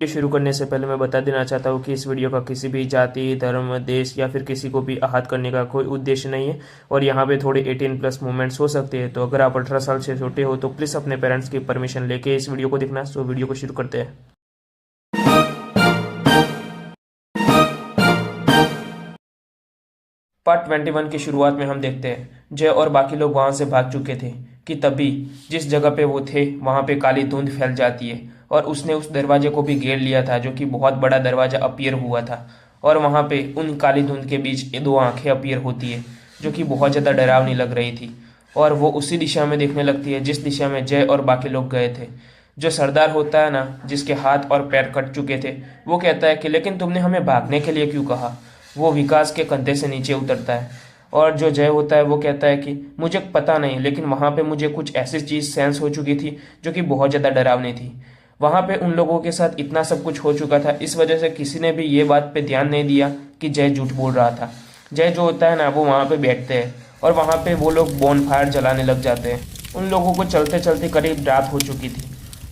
Video शुरू करने से पहले मैं बता देना चाहता हूँ कि इस वीडियो का किसी भी जाति, धर्म, देश या फिर किसी को भी आहत करने का कोई उद्देश्य नहीं है। और यहाँ पे थोड़े 18+ मूवमेंट्स हो सकते हैं, तो अगर आप 18 साल से छोटे हो तो प्लीज़ अपने पेरेंट्स की परमिशन लेके इस वीडियो को देखना। सो वीडियो को शुरू करते हैं। पार्ट 21 की शुरुआत में हम देखते हैं जय और बाकी लोग वहां से भाग चुके थे कि तभी जिस जगह पे वो थे वहां पे काली धुंध फैल जाती है और उसने उस दरवाजे को भी घेर लिया था, जो कि बहुत बड़ा दरवाजा अपीयर हुआ था। और वहां पे उन काली धुंध के बीच दो आंखें अपीयर होती है, जो कि बहुत ज़्यादा डरावनी लग रही थी। और वो उसी दिशा में देखने लगती है जिस दिशा में जय और बाकी लोग गए थे। जो सरदार होता है ना, जिसके हाथ और पैर कट चुके थे, वो कहता है कि लेकिन तुमने हमें भागने के लिए क्यों कहा। वो विकास के कंधे से नीचे उतरता है और जो जय होता है वो कहता है कि मुझे पता नहीं, लेकिन वहाँ पे मुझे कुछ ऐसी चीज़ सेंस हो चुकी थी जो कि बहुत ज़्यादा डरावनी थी। वहाँ पे उन लोगों के साथ इतना सब कुछ हो चुका था, इस वजह से किसी ने भी ये बात पे ध्यान नहीं दिया कि जय झूठ बोल रहा था। जय जो होता है ना, वो वहाँ पे बैठते हैं और वहाँ पे वो लोग बोन फायर जलाने लग जाते हैं। उन लोगों को चलते चलते करीब रात हो चुकी थी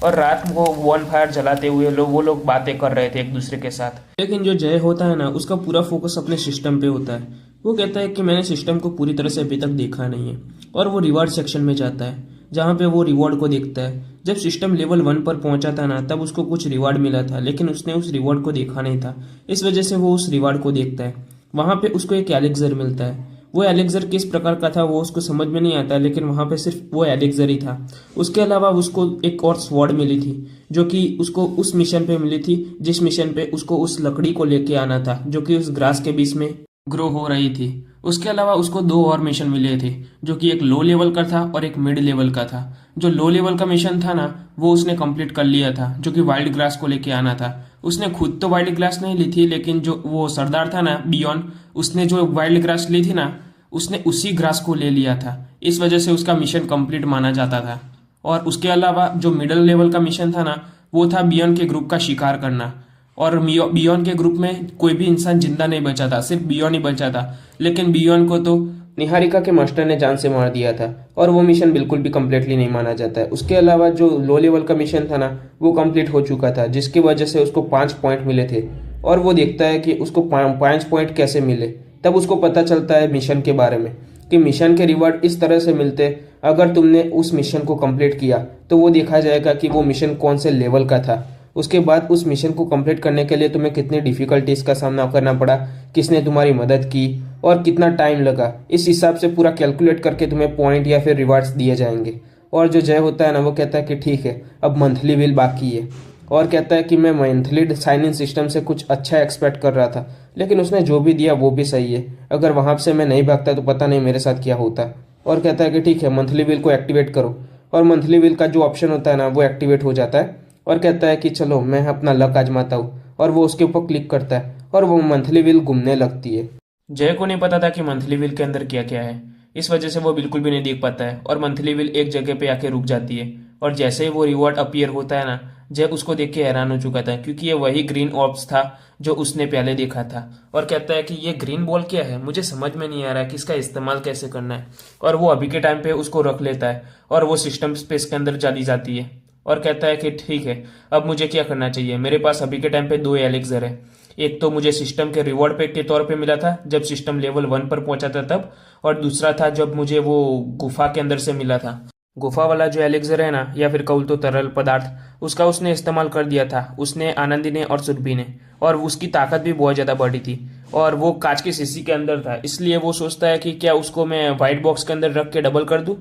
और रात को वन फायर जलाते हुए वो लोग बातें कर रहे थे एक दूसरे के साथ। लेकिन जो जय होता है ना, उसका पूरा फोकस अपने सिस्टम पे होता है। वो कहता है कि मैंने सिस्टम को पूरी तरह से अभी तक देखा नहीं है। और वो रिवार्ड सेक्शन में जाता है जहाँ पे वो रिवॉर्ड को देखता है। जब सिस्टम लेवल 1 पर पहुंचा था ना, तब उसको कुछ रिवार्ड मिला था, लेकिन उसने उस रिवॉर्ड को देखा नहीं था। इस वजह से वो उस रिवार्ड को देखता है। वहाँ पे उसको एक एलेक्जर मिलता है। वो एलेक्जर किस प्रकार का था वो उसको समझ में नहीं आता, लेकिन वहां पे सिर्फ वो एलेक्जर ही था। उसके अलावा उसको एक और स्वॉर्ड मिली थी, जो कि उसको उस मिशन पे मिली थी जिस मिशन पे उसको उस लकड़ी को लेके आना था, जो कि उस ग्रास के बीच में ग्रो हो रही थी। उसके अलावा उसको दो और मिशन मिले थे, जो कि एक लो लेवल का था और एक मिड लेवल का था। जो लो लेवल का मिशन था ना, वो उसने कंप्लीट कर लिया था, जो कि वाइल्ड ग्रास को लेके आना था। उसने खुद तो वाइल्ड ग्रास नहीं ली थी, लेकिन जो वो सरदार था ना बियॉन, उसने जो वाइल्ड ग्रास ली थी ना, उसने उसी ग्रास को ले लिया था। इस वजह से उसका मिशन कंप्लीट माना जाता था। और उसके अलावा जो मिडिल लेवल का मिशन था ना, वो था बियॉन के ग्रुप का शिकार करना। और बियॉन के ग्रुप में कोई भी इंसान जिंदा नहीं बचा था, सिर्फ बियॉन ही बचा था। लेकिन बियॉन को तो निहारिका के मास्टर ने जान से मार दिया था और वो मिशन बिल्कुल भी कंप्लीटली नहीं माना जाता है। उसके अलावा जो लो लेवल का मिशन था ना, वो कंप्लीट हो चुका था, जिसकी वजह से उसको 5 पॉइंट मिले थे। और वो देखता है कि उसको 5 पॉइंट कैसे मिले। तब उसको पता चलता है मिशन के बारे में, कि मिशन के रिवॉर्ड इस तरह से मिलते, अगर तुमने उस मिशन को कंप्लीट किया तो वो देखा जाएगा कि वो मिशन कौन से लेवल का था। उसके बाद उस मिशन को कंप्लीट करने के लिए तुम्हें कितनी डिफिकल्टीज का सामना करना पड़ा, किसने तुम्हारी मदद की और कितना टाइम लगा, इस हिसाब से पूरा कैलकुलेट करके तुम्हें पॉइंट या फिर रिवार्ड्स दिए जाएंगे। और जो जय होता है ना, वो कहता है कि ठीक है, अब मंथली बिल बाकी है। और कहता है कि मैं मंथली साइन इन सिस्टम से कुछ अच्छा एक्सपेक्ट कर रहा था, लेकिन उसने जो भी दिया वो भी सही है। अगर वहां से मैं नहीं भागता तो पता नहीं मेरे साथ क्या होता। और कहता है कि ठीक है, मंथली बिल को एक्टिवेट करो। और मंथली बिल का जो ऑप्शन होता है ना, वो एक्टिवेट हो जाता है। और कहता है कि चलो मैं अपना लक आजमाता हूँ। और वो उसके ऊपर क्लिक करता है और वो मंथली बिल घूमने लगती है। जय को नहीं पता था कि मंथली बिल के अंदर क्या क्या है, इस वजह से वो बिल्कुल भी नहीं देख पाता है और मंथली बिल एक जगह पे आके रुक जाती है। और जैसे ही वो रिवॉर्ड अपीयर होता है ना, जय उसको देख के हैरान हो चुका था, क्योंकि ये वही ग्रीन ऑर्ब्स था जो उसने पहले देखा था। और कहता है कि ये ग्रीन बॉल क्या है, मुझे समझ में नहीं आ रहा है कि इसका इस्तेमाल कैसे करना है। और वो अभी के टाइम पे उसको रख लेता है और वो सिस्टम स्पेस के अंदर चली जाती है। और कहता है कि ठीक है, अब मुझे क्या करना चाहिए। मेरे पास अभी के टाइम पे दो एलेक्जर है। एक तो मुझे सिस्टम के रिवॉर्ड पे के तौर पे मिला था जब सिस्टम लेवल 1 पर पहुंचा था तब, और दूसरा था जब मुझे वो गुफा के अंदर से मिला था। गुफा वाला जो एलेक्जर है ना, या फिर कहूँ तो तरल पदार्थ, उसका उसने इस्तेमाल कर दिया था, उसने, आनंदी ने और सुरभि ने। और उसकी ताकत भी बहुत ज़्यादा बढ़ी थी और वो कांच की शीशी के अंदर था, इसलिए वो सोचता है कि क्या उसको मैं व्हाइट बॉक्स के अंदर रख के डबल कर दूँ।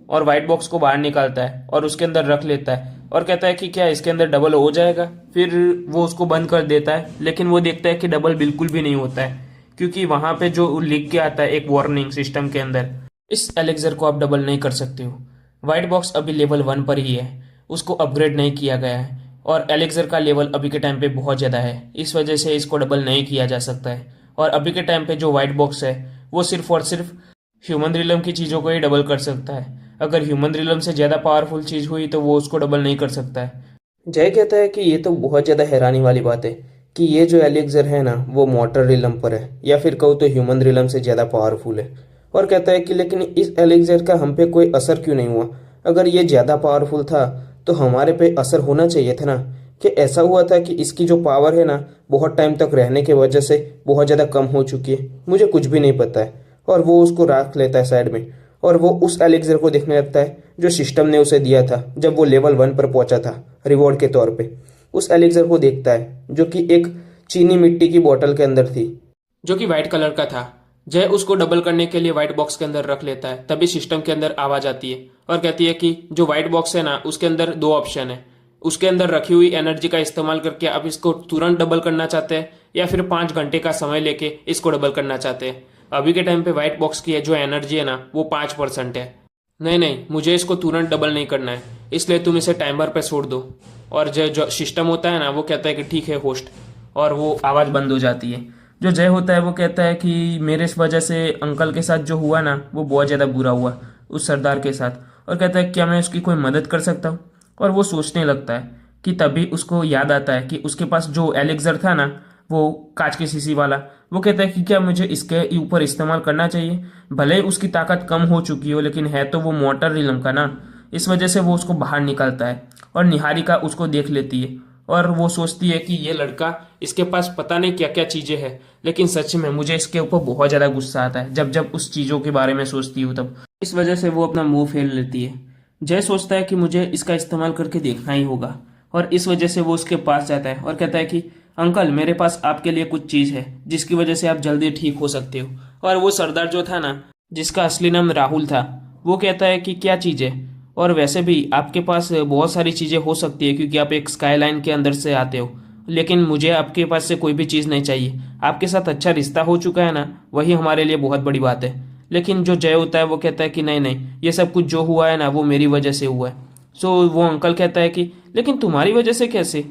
और व्हाइट बॉक्स को बाहर निकालता है और उसके अंदर रख लेता है और कहता है कि क्या इसके अंदर डबल हो जाएगा। फिर वो उसको बंद कर देता है, लेकिन वो देखता है कि डबल बिल्कुल भी नहीं होता है, क्योंकि वहां पे जो लिख के आता है एक वार्निंग सिस्टम के अंदर, इस एलेक्जर को आप डबल नहीं कर सकते हो। व्हाइट बॉक्स अभी लेवल 1 पर ही है, उसको अपग्रेड नहीं किया गया है और एलेक्जर का लेवल अभी के टाइम पे बहुत ज़्यादा है, इस वजह से इसको डबल नहीं किया जा सकता है। और अभी के टाइम पे जो व्हाइट बॉक्स है वो सिर्फ और सिर्फ ह्यूमन रिलम की चीज़ों को ही डबल कर सकता है। अगर ह्यूमन रिलम से ज़्यादा पावरफुल चीज़ हुई तो वो उसको डबल नहीं कर सकता है। जय कहता है कि ये तो बहुत ज़्यादा हैरानी वाली बात है कि ये जो एलेक्जर है ना, वो मॉर्टर रिलम पर है, या फिर कहूँ तो ह्यूमन रिलम से ज़्यादा पावरफुल है। और कहता है कि लेकिन इस एलेक्जर का हम पे कोई असर क्यों नहीं हुआ। अगर ये ज़्यादा पावरफुल था तो हमारे पे असर होना चाहिए था ना, कि ऐसा हुआ था कि इसकी जो पावर है ना, बहुत टाइम तक रहने की वजह से बहुत ज़्यादा कम हो चुकी है। मुझे कुछ भी नहीं पता है। और वो उसको रख लेता है साइड में, और वो उस एलेक्सर को देखने लगता है जो सिस्टम ने उसे दिया था जब वो लेवल 1 पर पहुंचा था रिवॉर्ड के तौर पे। उस एलेक्सर को देखता है जो कि एक चीनी मिट्टी की बोतल के अंदर थी, जो कि व्हाइट कलर का था। जय उसको डबल करने के लिए व्हाइट बॉक्स के अंदर रख लेता है। तभी सिस्टम के अंदर आवाज आती है और कहती है कि जो व्हाइट बॉक्स है ना, उसके अंदर दो ऑप्शन है। उसके अंदर रखी हुई एनर्जी का इस्तेमाल करके आप इसको तुरंत डबल करना चाहते हैं, या फिर 5 घंटे का समय लेके इसको डबल करना चाहते हैं। अभी के टाइम पे व्हाइट बॉक्स की जो एनर्जी है ना, वो 5% है। नहीं नहीं, मुझे इसको तुरंत डबल नहीं करना है, इसलिए तुम इसे टाइमर पे छोड़ दो। और जो सिस्टम होता है ना, वो कहता है कि ठीक है होस्ट, और वो आवाज़ बंद हो जाती है। जो जय होता है वो कहता है कि मेरे इस वजह से अंकल के साथ जो हुआ ना, वो बहुत ज़्यादा बुरा हुआ उस सरदार के साथ। और कहता है क्या मैं उसकी कोई मदद कर सकता हूँ। और वो सोचने लगता है कि तभी उसको याद आता है कि उसके पास जो एलेक्सर था ना, वो कांच की शीशी वाला। वो कहता है कि क्या मुझे इसके ऊपर इस्तेमाल करना चाहिए। भले ही उसकी ताकत कम हो चुकी हो, लेकिन है तो वो मोटर रिलम का ना। इस वजह से वो उसको बाहर निकालता है और निहारिका उसको देख लेती है। और वो सोचती है कि ये लड़का, इसके पास पता नहीं क्या क्या चीजें हैं, लेकिन सच में मुझे इसके ऊपर बहुत ज्यादा गुस्सा आता है जब जब उस चीजों के बारे में सोचती हूँ तब। इस वजह से वो अपना मुंह फेर लेती है। जय सोचता है कि मुझे इसका इस्तेमाल करके देखना ही होगा, और इस वजह से वो उसके पास जाता है और कहता है कि अंकल, मेरे पास आपके लिए कुछ चीज है जिसकी वजह से आप जल्दी ठीक हो सकते हो। और वो सरदार जो था ना, जिसका असली नाम राहुल था, वो कहता है कि क्या चीज है। और वैसे भी आपके पास बहुत सारी चीजें हो सकती है क्योंकि आप एक स्काईलाइन के अंदर से आते हो, लेकिन मुझे आपके पास से कोई भी चीज़ नहीं चाहिए। आपके साथ अच्छा रिश्ता हो चुका है ना, वही हमारे लिए बहुत बड़ी बात है। लेकिन जो जय होता है वो कहता है कि नहीं नहीं, ये सब कुछ जो हुआ है ना, वो मेरी वजह से हुआ है। सो वो अंकल कहता है कि लेकिन तुम्हारी वजह से कैसे।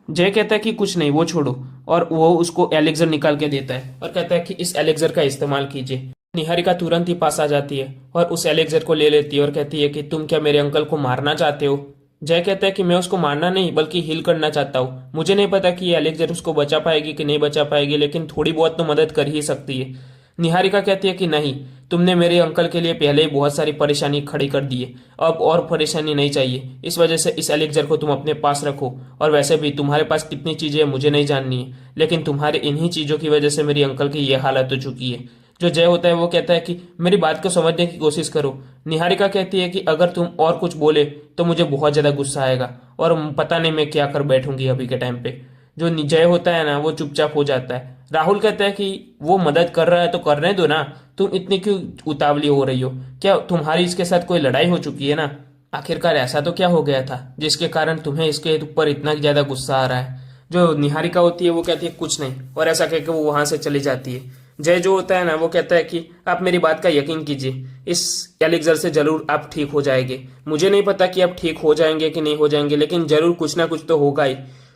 जय कहता है कि कुछ नहीं, वो छोड़ो। और वो उसको एलेक्सर निकाल के देता है और कहता है कि इस एलेक्सर का इस्तेमाल कीजिए। निहारिका तुरंत ही पास आ जाती है और उस एलेक्सर को ले लेती है और कहती है कि तुम क्या मेरे अंकल को मारना चाहते हो। जय कहता है कि मैं उसको मारना नहीं बल्कि हील करना चाहता हूँ। मुझे नहीं पता कि ये एलेक्सर उसको बचा पाएगी कि नहीं बचा पाएगी, लेकिन थोड़ी बहुत तो मदद कर ही सकती है। निहारिका कहती है कि नहीं, तुमने मेरे अंकल के लिए पहले ही बहुत सारी परेशानी खड़ी कर दी है, अब और परेशानी नहीं चाहिए। इस वजह से इस एलेक्सर को तुम अपने पास रखो। और वैसे भी तुम्हारे पास कितनी चीजें हैं मुझे नहीं जाननी है, लेकिन तुम्हारे इन्हीं चीजों की वजह से मेरी अंकल की ये हालत हो चुकी है। जो जय होता है वो कहता है कि मेरी बात को समझने की कोशिश करो। निहारिका कहती है कि अगर तुम और कुछ बोले तो मुझे बहुत ज्यादा गुस्सा आएगा और पता नहीं मैं क्या कर बैठूंगी अभी के टाइम पे। जो जय होता है ना, वो चुपचाप हो जाता है। राहुल कहता है कि वो मदद कर रहा है तो करने दो ना, तुम इतनी क्यों उतावली हो रही हो। क्या तुम्हारी इसके साथ कोई लड़ाई हो चुकी है ना। आखिरकार ऐसा तो क्या हो गया था जिसके कारण तुम्हें इसके ऊपर इतना ज्यादा गुस्सा आ रहा है। जो निहारिका होती है वो कहती है कुछ नहीं, और ऐसा कहकर वो वहां से चली जाती है। जय जो होता है ना, वो कहता है कि आप मेरी बात का यकीन कीजिए, इस एलेक्सर से जरूर आप ठीक हो जाएंगे। मुझे नहीं पता कि आप ठीक हो जाएंगे कि नहीं हो जाएंगे, लेकिन जरूर कुछ ना कुछ तो होगा ही।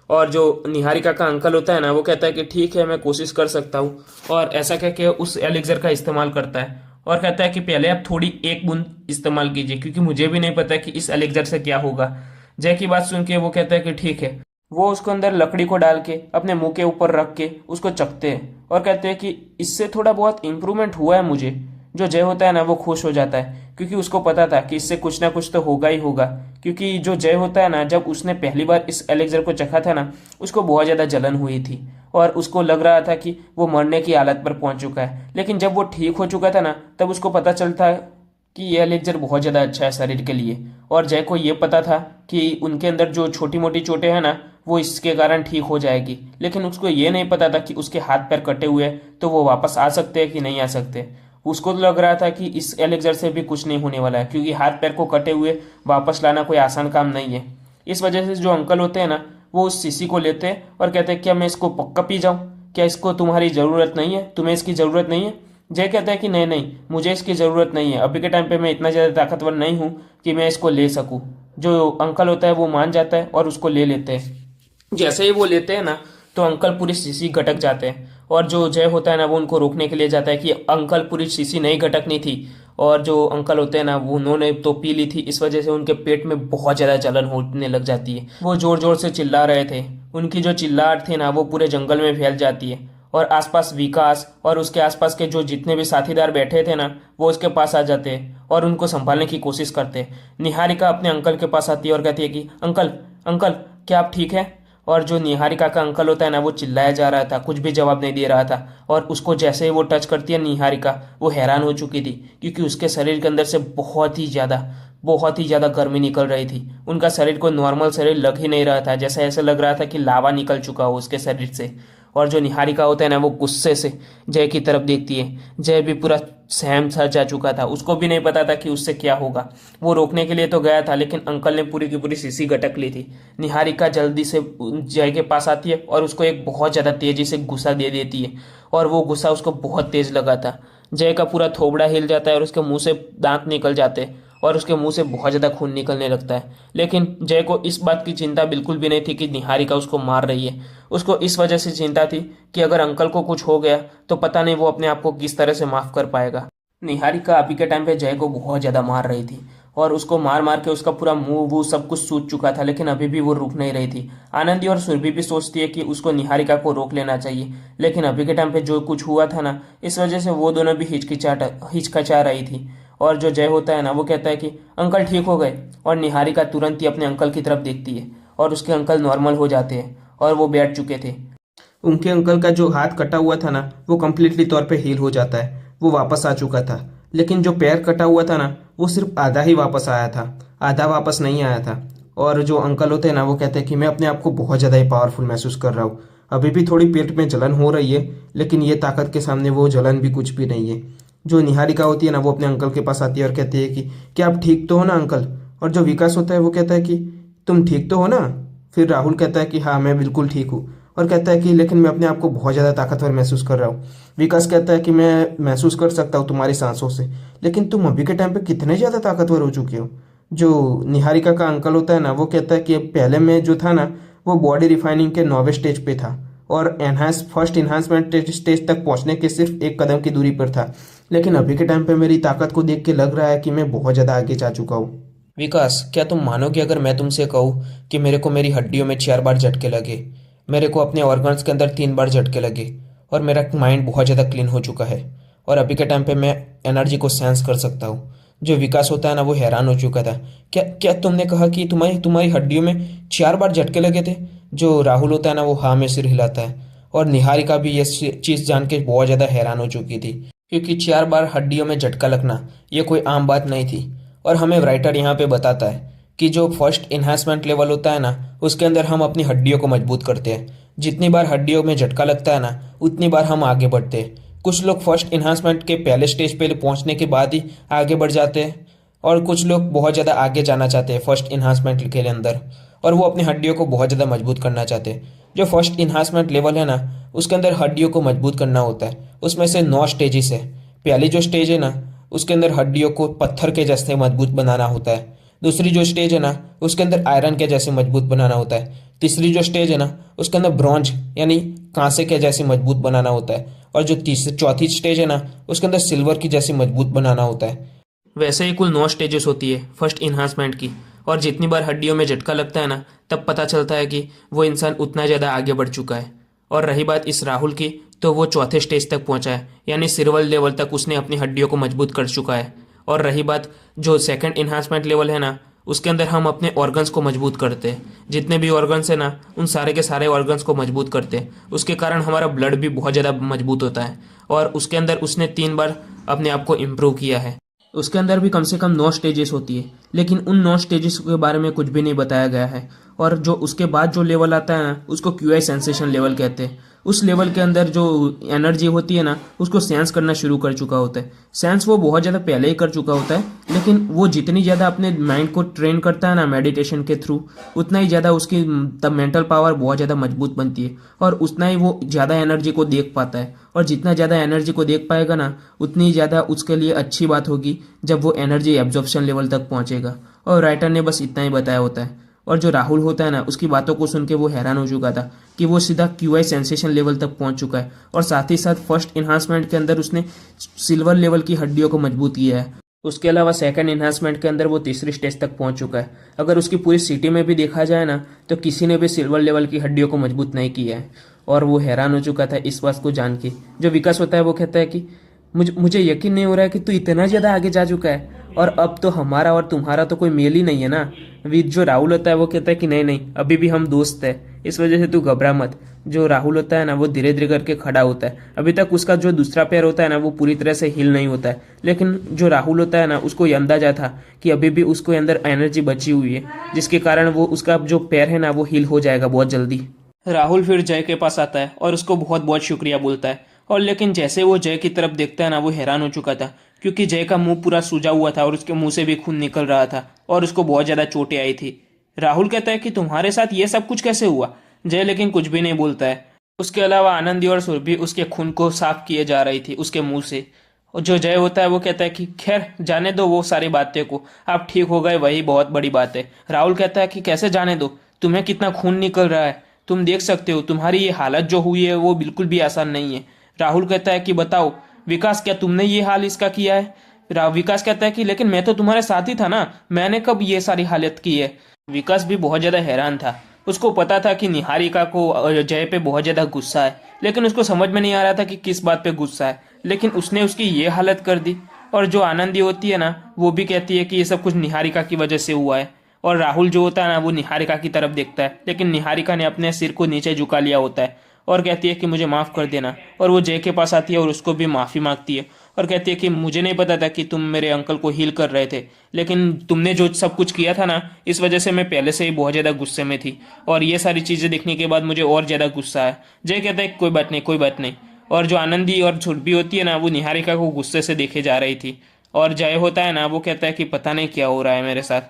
और जो निहारिका का अंकल होता है ना, वो कहता है कि ठीक है, मैं कोशिश कर सकता हूँ। और ऐसा कह के उस एलेक्सर का इस्तेमाल करता है और कहता है कि पहले आप थोड़ी एक बूंद इस्तेमाल कीजिए, क्योंकि मुझे भी नहीं पता कि इस एलेक्सर से क्या होगा। जय की बात सुन के वो कहता है कि ठीक है। वो उसको अंदर लकड़ी को डाल के अपने मुंह के ऊपर रख के उसको चखते हैं और कहते हैं कि इससे थोड़ा बहुत इम्प्रूवमेंट हुआ है मुझे। जो जय होता है ना, वो खुश हो जाता है क्योंकि उसको पता था कि इससे कुछ ना कुछ तो होगा ही होगा। क्योंकि जो जय होता है ना, जब उसने पहली बार इस एलेक्सर को चखा था ना, उसको बहुत ज़्यादा जलन हुई थी और उसको लग रहा था कि वो मरने की हालत पर पहुंच चुका है। लेकिन जब वो ठीक हो चुका था ना, तब उसको पता चलता कि ये एलेक्सर बहुत ज़्यादा अच्छा है शरीर के लिए। और जय को ये पता था कि उनके अंदर जो छोटी मोटी चोटें हैं ना, वो इसके कारण ठीक हो जाएगी। लेकिन उसको ये नहीं पता था कि उसके हाथ पैर कटे हुए हैं तो वो वापस आ सकते हैं कि नहीं आ सकते। उसको तो लग रहा था कि इस एलेक्सर से भी कुछ नहीं होने वाला है, क्योंकि हाथ पैर को कटे हुए वापस लाना कोई आसान काम नहीं है। इस वजह से जो अंकल होते हैं ना, वो उस शीशी को लेते हैं और कहते हैं क्या मैं इसको पक्का पी जाऊँ, क्या इसको तुम्हारी ज़रूरत नहीं है, तुम्हें इसकी ज़रूरत नहीं है। जय कहता है कि नहीं नहीं, मुझे इसकी ज़रूरत नहीं है, अभी के टाइम पे मैं इतना ज़्यादा ताकतवर नहीं हूँ कि मैं इसको ले सकूँ। जो अंकल होता है वो मान जाता है और उसको ले लेते हैं। जैसे ही वो लेते हैं ना, तो अंकल पूरी शीशी गटक जाते हैं। और जो जय होता है ना, वो उनको रोकने के लिए जाता है कि अंकल पूरी शीशी नहीं गटकनी थी। और जो अंकल होते हैं ना, वो उन्होंने तो पी ली थी, इस वजह से उनके पेट में बहुत ज़्यादा जलन होने लग जाती है। वो जोर जोर से चिल्ला रहे थे, उनकी जो चिल्लाहट थी ना, वो पूरे जंगल में फैल जाती है। और आसपास विकास और उसके आसपास के जो जितने भी साथीदार बैठे थे ना, वो उसके पास आ जाते हैं और उनको संभालने की कोशिश करते हैं। निहारिका अपने अंकल के पास आती है और कहती है कि अंकल, अंकल क्या आप ठीक है। और जो निहारिका का अंकल होता है ना वो चिल्लाया जा रहा था, कुछ भी जवाब नहीं दे रहा था। और उसको जैसे ही वो टच करती है निहारिका, वो हैरान हो चुकी थी क्योंकि उसके शरीर के अंदर से बहुत ही ज़्यादा गर्मी निकल रही थी। उनका शरीर को नॉर्मल शरीर लग ही नहीं रहा था, जैसा ऐसे लग रहा था कि लावा निकल चुका हो उसके शरीर से। और जो निहारिका होता है ना वो गुस्से से जय की तरफ देखती है। जय भी पूरा सहम सा जा चुका था, उसको भी नहीं पता था कि उससे क्या होगा। वो रोकने के लिए तो गया था लेकिन अंकल ने पूरी की पूरी शीशी गटक ली थी। निहारिका जल्दी से जय के पास आती है और उसको एक बहुत ज़्यादा तेजी से गुस्सा दे देती है। और वो गुस्सा उसको बहुत तेज लगा था। जय का पूरा थोबड़ा हिल जाता है और उसके मुंह से दांत निकल जाते हैं और उसके मुंह से बहुत ज़्यादा खून निकलने लगता है। लेकिन जय को इस बात की चिंता बिल्कुल भी नहीं थी कि निहारिका उसको मार रही है। उसको इस वजह से चिंता थी कि अगर अंकल को कुछ हो गया तो पता नहीं वो अपने आप को किस तरह से माफ़ कर पाएगा। निहारिका अभी के टाइम पे जय को बहुत ज़्यादा मार रही थी और उसको मार मार के उसका पूरा मुंह वूह सब कुछ सूज चुका था, लेकिन अभी भी वो रुक नहीं रही थी। आनंदी और सुरभि भी सोचती है कि उसको निहारिका को रोक लेना चाहिए, लेकिन अभी के टाइम पे जो कुछ हुआ था ना, इस वजह से वो दोनों भी हिचकिचा रही थी। और जो जय होता है ना वो कहता है कि अंकल ठीक हो गए। और निहारिका तुरंत ही अपने अंकल की तरफ देखती है और उसके अंकल नॉर्मल हो जाते हैं और वो बैठ चुके थे। उनके अंकल का जो हाथ कटा हुआ था ना वो कम्प्लीटली तौर पे हील हो जाता है, वो वापस आ चुका था। लेकिन जो पैर कटा हुआ था ना वो सिर्फ आधा ही वापस आया था, आधा वापस नहीं आया था। और जो अंकल होते हैं ना वो कहते हैं कि मैं अपने आप को बहुत ज़्यादा ही पावरफुल महसूस कर रहा हूँ। अभी भी थोड़ी पेट में जलन हो रही है लेकिन ये ताकत के सामने वो जलन भी कुछ भी नहीं है। जो निहारिका होती है ना वो अपने अंकल के पास आती है और कहती है कि क्या आप ठीक तो हो ना अंकल। और जो विकास होता है वो कहता है कि तुम ठीक तो हो ना। फिर राहुल कहता है कि हाँ मैं बिल्कुल ठीक हूँ। और कहता है कि लेकिन मैं अपने आप को बहुत ज़्यादा ताकतवर महसूस कर रहा हूँ। विकास कहता है कि मैं महसूस कर सकता हूँ तुम्हारी सांसों से, लेकिन तुम अभी के टाइम पे कितने ज़्यादा ताकतवर हो चुके हो। जो निहारिका का अंकल होता है ना वो कहता है कि पहले मैं जो था ना वो बॉडी रिफाइनिंग के 9वें स्टेज पे था और फर्स्ट इन्हांसमेंट स्टेज तक पहुंचने के सिर्फ एक कदम की दूरी पर था, लेकिन अभी के टाइम पे मेरी ताकत को देख के लग रहा है कि मैं बहुत ज़्यादा आगे जा चुका हूँ। विकास, क्या तुम मानोगे अगर मैं तुमसे कहूँ कि मेरे को मेरी हड्डियों में 4 बार झटके लगे, मेरे को अपने ऑर्गन्स के अंदर 3 बार झटके लगे, और मेरा माइंड बहुत ज़्यादा क्लीन हो चुका है, और अभी के टाइम पे मैं एनर्जी को सेंस कर सकता हूँ। जो विकास होता है ना वो हैरान हो चुका था। क्या क्या तुमने कहा कि तुम्हारी तुम्हारी हड्डियों में 4 बार झटके लगे थे? जो राहुल होता है ना वो हाँ में सिर हिलाता है। और निहारिका भी ये चीज़ जान के बहुत ज़्यादा हैरान हो चुकी थी, क्योंकि 4 बार हड्डियों में झटका लगना ये कोई आम बात नहीं थी। और हमें राइटर यहाँ पे बताता है कि जो फर्स्ट इन्हांसमेंट लेवल होता है ना उसके अंदर हम अपनी हड्डियों को मजबूत करते हैं। जितनी बार हड्डियों में झटका लगता है ना उतनी बार हम आगे बढ़ते हैं। कुछ लोग फर्स्ट इन्हांसमेंट के पहले स्टेज पे पहुंचने के बाद ही आगे बढ़ जाते हैं, और कुछ लोग बहुत ज़्यादा आगे जाना चाहते हैं फर्स्ट इन्हांसमेंट के अंदर, और वो अपनी हड्डियों को बहुत ज़्यादा मजबूत करना चाहते हैं। जो फर्स्ट इन्हांसमेंट लेवल है ना उसके अंदर हड्डियों को मजबूत करना होता है। उसमें से 9 स्टेजेस है। पहली जो स्टेज है ना उसके अंदर हड्डियों को पत्थर के जैसे मजबूत बनाना होता है। दूसरी जो स्टेज है ना उसके अंदर आयरन के जैसे मजबूत बनाना होता है। तीसरी जो स्टेज है ना उसके अंदर ब्रॉन्ज यानी कांसे के जैसे मजबूत बनाना होता है। और जो चौथी स्टेज है ना उसके अंदर सिल्वर की जैसी मजबूत बनाना होता है। वैसे ही कुल 9 स्टेजेस होती है फर्स्ट इन्हांसमेंट की, और जितनी बार हड्डियों में झटका लगता है ना तब पता चलता है कि वो इंसान उतना ज़्यादा आगे बढ़ चुका है। और रही बात इस राहुल की, तो वो चौथे स्टेज तक पहुंचा है, यानी सिल्वर लेवल तक उसने अपनी हड्डियों को मजबूत कर चुका है। और रही बात जो सेकंड इन्हांसमेंट लेवल है ना उसके अंदर हम अपने ऑर्गन्स को मजबूत करते हैं। जितने भी ऑर्गन्स है ना उन सारे के सारे ऑर्गन्स को मजबूत करते हैं। उसके कारण हमारा ब्लड भी बहुत ज़्यादा मजबूत होता है। और उसके अंदर उसने 3 बार अपने आप को इम्प्रूव किया है। उसके अंदर भी कम से कम 9 स्टेजेस होती है, लेकिन उन 9 स्टेजेस के बारे में कुछ भी नहीं बताया गया है। और जो उसके बाद जो लेवल आता है ना उसको क्यूआई सेंसेशन लेवल कहते हैं। उस लेवल के अंदर जो एनर्जी होती है ना उसको सेंस करना शुरू कर चुका होता है। सेंस वो बहुत ज़्यादा पहले ही कर चुका होता है, लेकिन वो जितनी ज़्यादा अपने माइंड को ट्रेन करता है ना मेडिटेशन के थ्रू, उतना ही ज़्यादा उसकी तब मेंटल पावर बहुत ज़्यादा मजबूत बनती है, और उतना ही वो ज़्यादा एनर्जी को देख पाता है। और जितना ज़्यादा एनर्जी को देख पाएगा ना उतनी ज़्यादा उसके लिए अच्छी बात होगी जब वो एनर्जी एब्जॉर्प्शन लेवल तक पहुँचेगा। और राइटर ने बस इतना ही बताया होता है। और जो राहुल होता है ना उसकी बातों को सुन के वो हैरान हो चुका था कि वो सीधा क्यूआई सेंसेशन लेवल तक पहुंच चुका है, और साथ ही साथ फर्स्ट इन्हांसमेंट के अंदर उसने सिल्वर लेवल की हड्डियों को मजबूत किया है। उसके अलावा सेकंड इन्हांसमेंट के अंदर वो तीसरी स्टेज तक पहुंच चुका है। अगर उसकी पूरी सिटी में भी देखा जाए ना तो किसी ने भी सिल्वर लेवल की हड्डियों को मजबूत नहीं किया है। और वो हैरान हो चुका था इस बात को जान के। जो विकास होता है वो कहता है कि मुझे यकीन नहीं हो रहा है कि तू इतना ज़्यादा आगे जा चुका है। और अब तो हमारा और तुम्हारा तो कोई मेल ही नहीं है ना। जो राहुल होता है वो कहता है कि नहीं नहीं, अभी भी हम दोस्त है, इस वजह से तू घबरा मत। जो राहुल होता है ना वो धीरे धीरे करके खड़ा होता है। अभी तक उसका जो दूसरा पैर होता है ना वो पूरी तरह से हिल नहीं होता है, लेकिन जो राहुल होता है ना उसको ये अंदाजा था कि अभी भी उसको अंदर एनर्जी बची हुई है, जिसके कारण वो उसका जो पैर है ना वो हिल हो जाएगा बहुत जल्दी। राहुल फिर जय के पास आता है और उसको बहुत बहुत शुक्रिया बोलता है। और लेकिन जैसे वो जय की तरफ देखता है ना वो हैरान हो चुका था, क्योंकि जय का मुंह पूरा सूजा हुआ था और उसके मुंह से भी खून निकल रहा था और उसको बहुत ज्यादा चोटें आई थी। राहुल कहता है कि तुम्हारे साथ ये सब कुछ कैसे हुआ। जय लेकिन कुछ भी नहीं बोलता है। उसके अलावा आनंदी और सुरभि उसके खून को साफ किए जा रही थी उसके मुंह से। और जो जय होता है वो कहता है कि खैर जाने दो वो सारी बातें को, आप ठीक हो गए वही बहुत बड़ी बात है। राहुल कहता है कि कैसे जाने दो, तुम्हें कितना खून निकल रहा है, तुम देख सकते हो, तुम्हारी ये हालत जो हुई है वो बिल्कुल भी आसान नहीं है। राहुल कहता है कि बताओ विकास, क्या तुमने ये हाल इसका किया है। विकास कहता है कि लेकिन मैं तो तुम्हारे साथ ही था ना, मैंने कब ये सारी हालत की है। विकास भी बहुत ज्यादा हैरान था। उसको पता था कि निहारिका को जय पे बहुत ज्यादा गुस्सा है, लेकिन उसको समझ में नहीं आ रहा था कि किस बात पे गुस्सा है। लेकिन उसने उसकी ये हालत कर दी। और जो आनंदी होती है ना वो भी कहती है कि ये सब कुछ निहारिका की वजह से हुआ है। और राहुल जो होता है ना वो निहारिका की तरफ देखता है, लेकिन निहारिका ने अपने सिर को नीचे झुका लिया होता है और कहती है कि मुझे माफ़ कर देना। और वो जय के पास आती है और उसको भी माफ़ी मांगती है और कहती है कि मुझे नहीं पता था कि तुम मेरे अंकल को हील कर रहे थे, लेकिन तुमने जो सब कुछ किया था ना इस वजह से मैं पहले से ही बहुत ज़्यादा गुस्से में थी और ये सारी चीज़ें देखने के बाद मुझे और ज़्यादा गुस्सा है। जय कहता है कोई बात नहीं, कोई बात नहीं। और जो आनंदी और छुटबी होती है ना वो निहारिका को गुस्से से देखे जा रही थी। और जय होता है ना वो कहता है कि पता नहीं क्या हो रहा है मेरे साथ।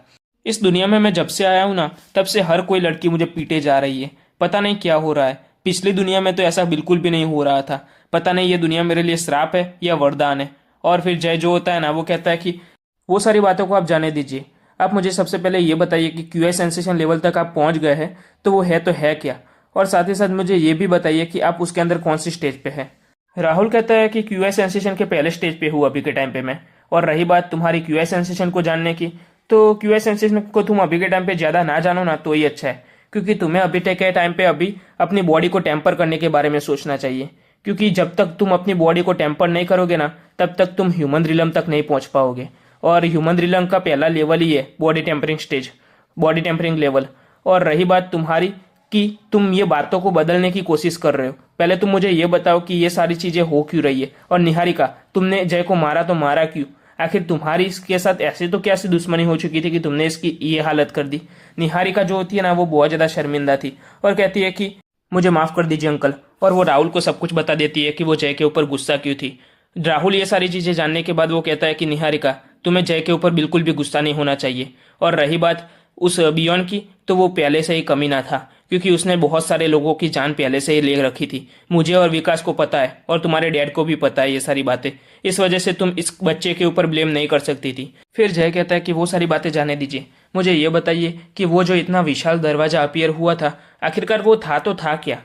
इस दुनिया में मैं जब से आया हूं ना तब से हर कोई लड़की मुझे पीटे जा रही है, पता नहीं क्या हो रहा है। पिछली दुनिया में तो ऐसा बिल्कुल भी नहीं हो रहा था, पता नहीं ये दुनिया मेरे लिए श्राप है या वरदान है। और फिर जय जो होता है ना वो कहता है कि वो सारी बातों को आप जाने दीजिए, आप मुझे सबसे पहले ये बताइए कि क्यूआई सेंसेशन लेवल तक आप पहुंच गए हैं तो है क्या। और साथ ही साथ मुझे ये भी बताइए कि आप उसके अंदर कौन सी स्टेज पे है। राहुल कहता है कि क्यूआई सेंसेशन के पहले स्टेज पे हूँ अभी के टाइम पे मैं। और रही बात तुम्हारी क्यूआई सेंसेशन को जानने की, तो क्यूआई सेंसेशन को तुम अभी के टाइम पे ज़्यादा ना जानो ना तो ही अच्छा है, क्योंकि तुम्हें अभी तक के टाइम पे अभी अपनी बॉडी को टेम्पर करने के बारे में सोचना चाहिए। क्योंकि जब तक तुम अपनी बॉडी को टेम्पर नहीं करोगे ना तब तक तुम ह्यूमन रिलम तक नहीं पहुंच पाओगे। और ह्यूमन रिलम का पहला लेवल ही है body tempering stage, body tempering level. और रही बात तुम्हारी कि तुम ये बातों को बदलने की कोशिश कर रहे हो, पहले तुम मुझे ये बताओ कि ये सारी चीजें हो क्यों रही है। और निहारिका, तुमने जय को मारा तो मारा क्यों, आखिर तुम्हारी इसके साथ ऐसे तो क्या सी दुश्मनी हो चुकी थी कि तुमने इसकी ये हालत कर दी। निहारिका जो होती है ना वो बहुत ज्यादा शर्मिंदा थी और कहती है कि मुझे माफ कर दीजिए अंकल। और वो राहुल को सब कुछ बता देती है कि वो जय के ऊपर गुस्सा क्यों थी। राहुल ये सारी चीजें जानने के बाद वो कहता है कि निहारिका, तुम्हें जय के ऊपर बिल्कुल भी गुस्सा नहीं होना चाहिए। और रही बात उस बियॉन्ड की, तो वो पहले से ही कमीना था, क्योंकि उसने बहुत सारे लोगों की जान पहले से ही ले रखी थी। मुझे और विकास को पता है और तुम्हारे डैड को भी पता है ये सारी बातें, इस वजह से तुम इस बच्चे के ऊपर ब्लेम नहीं कर सकती थी। फिर जय कहता है कि वो सारी बातें जाने दीजिए, मुझे ये बताइए कि वो जो इतना विशाल दरवाजा अपीयर हुआ था आखिरकार वो था तो था क्या।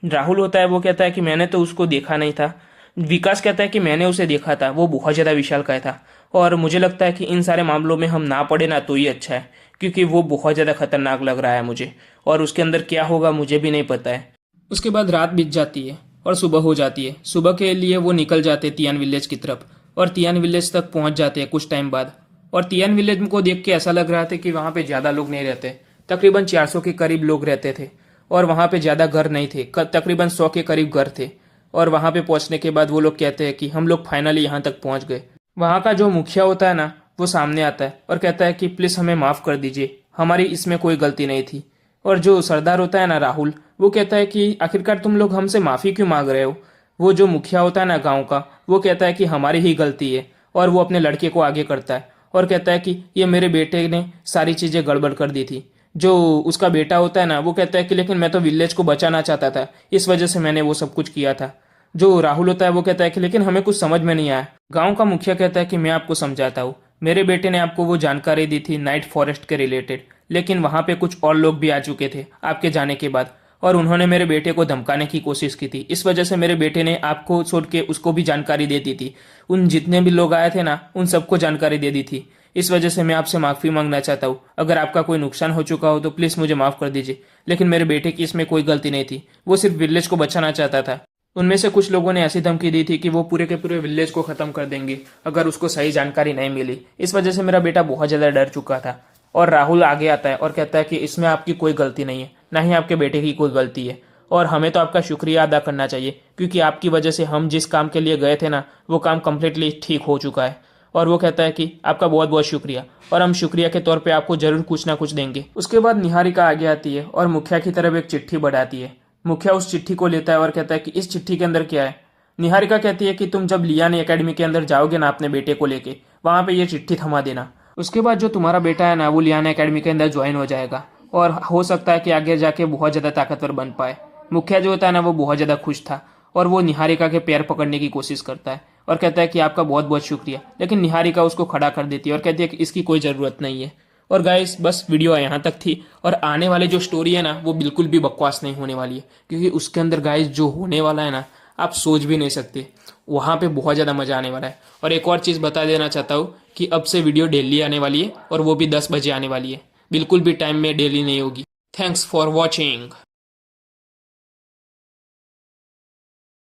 राहुल होता है वो कहता है कि मैंने तो उसको देखा नहीं था। विकास कहता है कि मैंने उसे देखा था, वो बहुत ज़्यादा विशाल का था और मुझे लगता है कि इन सारे मामलों में हम ना पड़े ना तो ही अच्छा है, क्योंकि वो बहुत ज़्यादा खतरनाक लग रहा है मुझे और उसके अंदर क्या होगा मुझे भी नहीं पता है। उसके बाद रात बीत जाती है और सुबह हो जाती है। सुबह के लिए वो निकल जाते हैं तियान विलेज की तरफ और तियान विलेज तक पहुंच जाते हैं कुछ टाइम बाद। और तियान विलेज को देख के ऐसा लग रहा था कि वहाँ पे ज़्यादा लोग नहीं रहते, तकरीबन 400 के करीब लोग रहते थे और वहाँ पे ज़्यादा घर नहीं थे, तकरीबन 100 के करीब घर थे। और वहाँ पे पहुँचने के बाद वो लोग कहते हैं कि हम लोग फाइनली यहाँ तक पहुँच गए। वहाँ का जो मुखिया होता है ना वो सामने आता है और कहता है कि प्लीज़ हमें माफ़ कर दीजिए, हमारी इसमें कोई गलती नहीं थी। और जो सरदार होता है ना राहुल, वो कहता है कि आखिरकार तुम लोग हमसे माफ़ी क्यों मांग रहे हो। वो जो मुखिया होता है ना गाँव का, वो कहता है कि हमारी ही गलती है और वो अपने लड़के को आगे करता है और कहता है कि ये मेरे बेटे ने सारी चीज़ें गड़बड़ कर दी थी। जो उसका बेटा होता है ना वो कहता है कि लेकिन मैं तो विलेज को बचाना चाहता था, इस वजह से मैंने वो सब कुछ किया था। जो राहुल होता है वो कहता है कि लेकिन हमें कुछ समझ में नहीं आया। गांव का मुखिया कहता है कि मैं आपको समझाता हूँ, मेरे बेटे ने आपको वो जानकारी दी थी नाइट फॉरेस्ट के रिलेटेड, लेकिन वहाँ पे कुछ और लोग भी आ चुके थे आपके जाने के बाद और उन्होंने मेरे बेटे को धमकाने की कोशिश की थी। इस वजह से मेरे बेटे ने आपको छोड़ के उसको भी जानकारी दे दी थी। उन जितने भी लोग आए थे ना उन सबको जानकारी दे दी थी। इस वजह से मैं आपसे माफ़ी मांगना चाहता हूँ, अगर आपका कोई नुकसान हो चुका हो तो प्लीज़ मुझे माफ़ कर दीजिए। लेकिन मेरे बेटे की इसमें कोई गलती नहीं थी, वो सिर्फ विलेज को बचाना चाहता था। उनमें से कुछ लोगों ने ऐसी धमकी दी थी कि वो पूरे के पूरे विलेज को खत्म कर देंगे अगर उसको सही जानकारी नहीं मिली। इस वजह से मेरा बेटा बहुत ज़्यादा डर चुका था। और राहुल आगे आता है और कहता है कि इसमें आपकी कोई गलती नहीं है, ना ही आपके बेटे की कोई गलती है, और हमें तो आपका शुक्रिया अदा करना चाहिए क्योंकि आपकी वजह से हम जिस काम के लिए गए थे ना वो काम कम्प्लीटली ठीक हो चुका है। और वो कहता है कि आपका बहुत बहुत शुक्रिया, और हम शुक्रिया के तौर पे आपको जरूर कुछ ना कुछ देंगे। उसके बाद निहारिका आगे आती है और मुखिया की तरफ एक चिट्ठी बढ़ाती है। मुखिया उस चिट्ठी को लेता है और कहता है कि इस चिट्ठी के अंदर क्या है। निहारिका कहती है कि तुम जब लियानी एकेडमी के अंदर जाओगे ना अपने बेटे को लेके, वहां पे ये चिट्ठी थमा देना। उसके बाद जो तुम्हारा बेटा है ना वो लियाना एकेडमी के अंदर ज्वाइन हो जाएगा और हो सकता है कि आगे जाके बहुत ज़्यादा ताकतवर बन पाए। मुखिया जो होता है ना वो बहुत ज़्यादा खुश था और वो निहारिका के पैर पकड़ने की कोशिश करता है और कहता है कि आपका बहुत बहुत शुक्रिया, लेकिन निहारिका उसको खड़ा कर देती है और कहती है कि इसकी कोई ज़रूरत नहीं है। और गाइस बस वीडियो यहाँ तक थी, और आने वाली जो स्टोरी है ना वो बिल्कुल भी बकवास नहीं होने वाली है क्योंकि उसके अंदर गाइस जो होने वाला है ना आप सोच भी नहीं सकते। वहाँ पे बहुत ज़्यादा मज़ा आने वाला है। और एक और चीज़ बता देना चाहता हूँ कि अब से वीडियो डेली आने वाली है और वो भी 10 बजे आने वाली है, बिल्कुल भी टाइम में डेली नहीं होगी। Thanks for watching.